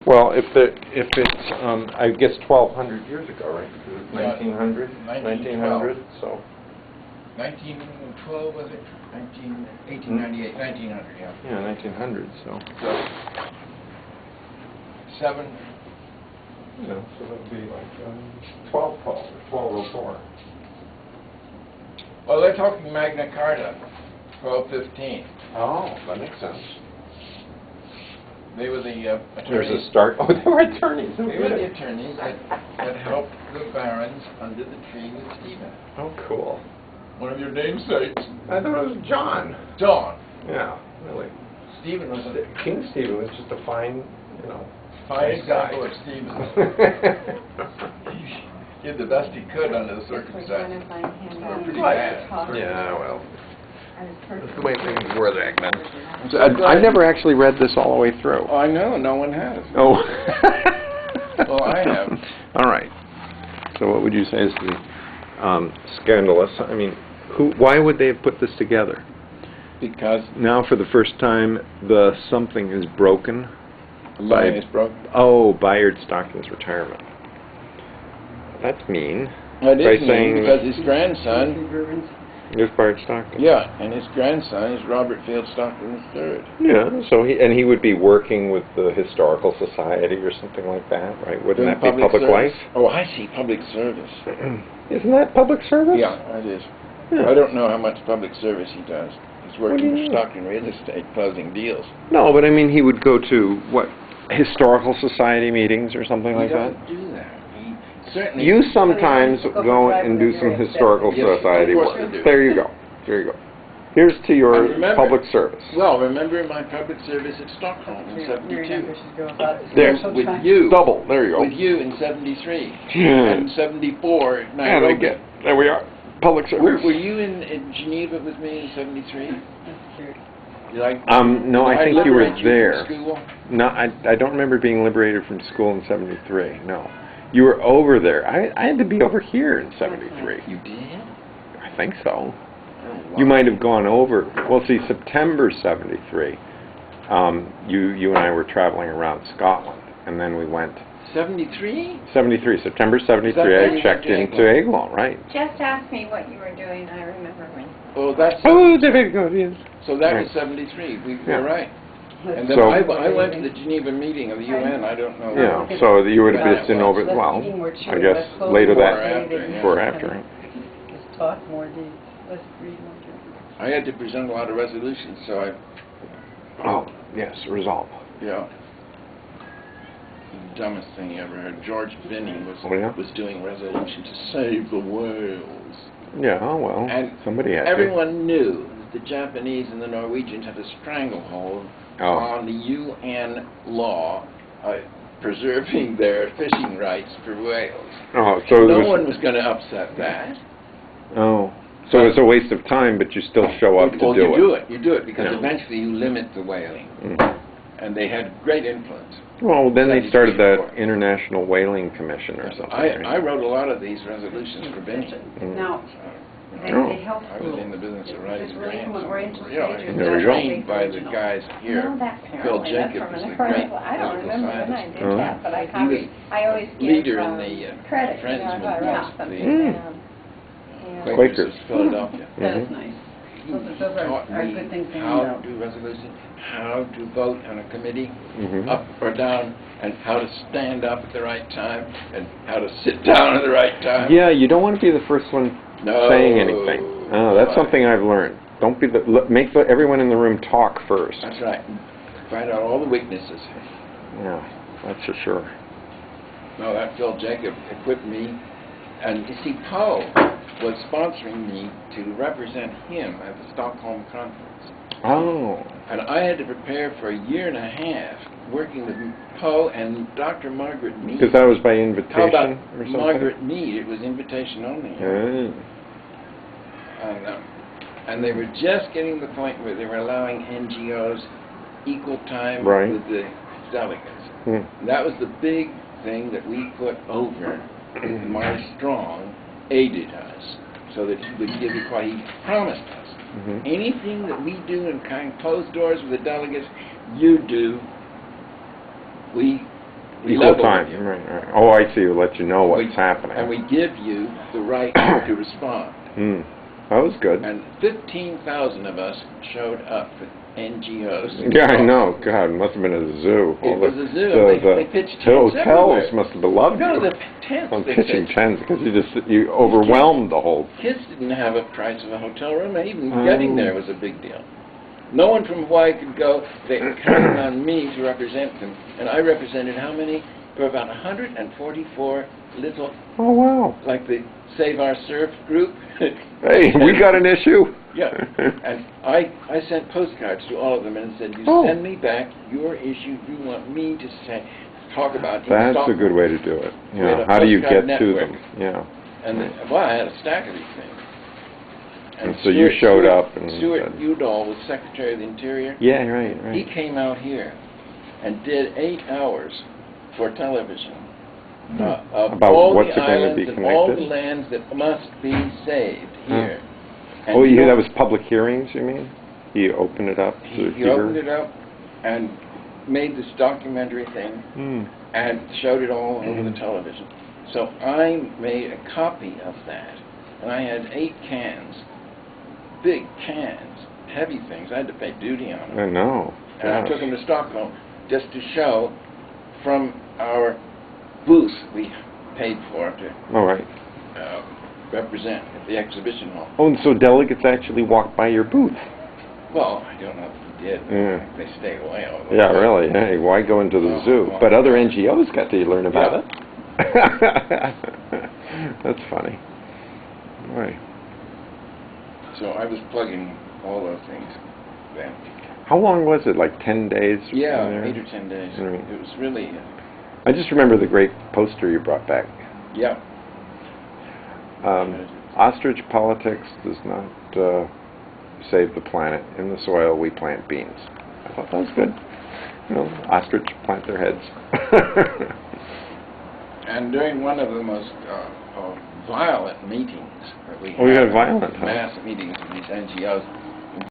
Well, if it's, I guess 1,200 years ago, right? Because it's 1900? 1900, so. 1912, was it? 1898, 1900, yeah. Yeah, 1900, so. So, 7. Yeah, so that would be like 1212 or 1204. Well, they're talking Magna Carta, 1215. Oh, that makes sense. They were the attorneys. There's a start. Oh, they were attorneys. They were the attorneys that helped the barons under the tree with Stephen. Oh, cool. One of your namesakes. I thought it was John. John. Yeah, really. Stephen was a King Stephen was just a fine, fine example of Stephen. He did the best he could under the circumstances. Pretty bad. Yeah, well, that's the way things were back then. So I've never actually read this all the way through. Oh, I know, no one has. Oh. Well, I have. All right. So what would you say is the scandalous? I mean, why would they have put this together? Because now for the first time, the something is broken. Line is broken. Oh, Bayard Stockton's retirement. That's mean. It is mean because his grandson is Bayard Stockton. Yeah, and his grandson is Robert Field Stockton III. Yeah, so he would be working with the Historical Society or something like that, right? Wouldn't that be public life? Oh, I see, public service. Isn't that public service? Yeah, it is. Yeah. I don't know how much public service he does. He's working for Stockton Real Estate, closing deals. No, but I mean, he would go to, what, Historical Society meetings or something like that? He doesn't do that. He certainly... You sometimes go and do some Historical Society work. There you go. There you go. Here's to your public service. Well, remember my public service at Stockholm in 72. There's with you. Double. There you go. With you in 73. And 74 in Nairobi. And again, there we are. Public service. Were you in Geneva with me in 73? No, I think you were there. From school? No, I don't remember being liberated from school in 73. No. You were over there. I had to be over here in 73. You did? I think so. Oh, wow. You might have gone over. Well, see, September 73, you and I were traveling around Scotland, and then we went... 73? 73, September 73, I checked into Eglon, right. Just ask me what you were doing, I remember when. Oh, that's... Oh, very good, yes. So that was 73, you're right. And then so, I went to the Geneva meeting of the UN, I don't know. Yeah, so you would have been over, well, I guess later that, before or after. Just talk more, let's read more. I had to present a lot of resolutions, so I... Oh, yes, resolve. Yeah. The dumbest thing you ever heard. George Binney was doing resolution to save the whales. Yeah, well, and somebody had everyone knew that the Japanese and the Norwegians had a stranglehold on the UN law preserving their fishing rights for whales. Oh, so no one was going to upset that. Oh. So it's a waste of time, but you still show up to do it. You do it because eventually you limit the whaling. And they had great influence. Well, then they started that International Whaling Commission or something. I wrote a lot of these resolutions for Benny. Now, they help I was in the business of writing grants. There was trained by the guys here. Phil Jacob was the great I don't remember when I did that, but I always give leader in the credit. Friends movement. Quakers. Philadelphia. That is nice. Those are good things to know. How to do resolution, how to vote on a committee, up or down, and how to stand up at the right time, and how to sit down at the right time. Yeah, you don't want to be the first one saying anything. Oh, that's something I've learned. Don't be make everyone in the room talk first. That's right. Find out all the weaknesses. Yeah, that's for sure. No, that Phil Jacob equipped me, and you see, Poe was sponsoring me to represent him at the Stockholm conference. Oh. And I had to prepare for a year and a half working with Poe and Dr. Margaret Mead. Because that was by invitation How about or something? Margaret Mead? It was invitation only. And they were just getting to the point where they were allowing NGOs equal time with the delegates. That was the big thing that we put over. Maurice Strong aided us so that he would give it what he promised us. Anything that we do in kind of closed doors with the delegates, you do. We Equal level time, with you. right. Oh, I see, let you know what's happening. And we give you the right to respond. That was good. And 15,000 of us showed up for NGOs. Yeah, I know. God, it must have been a zoo. It was a zoo. They pitched tents hotels everywhere. must have loved No, you. the tents. I'm they pitching pitched. tents because you overwhelmed the whole. Kids didn't have a price of a hotel room. Even getting there was a big deal. No one from Hawaii could go. They counted on me to represent them. And I represented how many? There were about 144 little, Oh, wow. like the Save Our Surf group. Hey, we got an issue. Yeah. And I sent postcards to all of them and said, you send me back your issue you want me to talk about in That's Stockholm. a good way to do it. We had a How do you get postcard to network. them? Yeah. And I had a stack of these things. And so you showed up and Stuart said- Udall was Secretary of the Interior. Yeah, right. He came out here and did 8 hours for television of About all what's the it going to islands be and all the connected? lands that must be saved here. And Oh, you know, that was public hearings, you mean? He opened it up to he hear? opened it up and made this documentary thing and showed it all over the television. So I made a copy of that, and I had 8 cans, big cans, heavy things. I had to pay duty on them. I know. And I took them to Stockholm just to show from our booth we paid for to All right. represent at the exhibition hall. Oh, and so delegates actually walked by your booth. Well, I don't know if he did. Yeah. They stay away all the Yeah, time. really. Hey, why go into the Oh, zoo? well. But other NGOs got to learn about Yeah. it. That's funny. Right. So I was plugging all those things then. How long was it? Like 10 days? Yeah, from there? 8 or 10 days. Right. It was really, I just remember the great poster you brought back. yeah. Ostrich politics does not save the planet. In the soil, we plant beans. I thought that was good. You know, ostrich plant their heads. And during one of the most violent meetings that we Oh, you had, had violent, huh? mass meetings of these NGOs,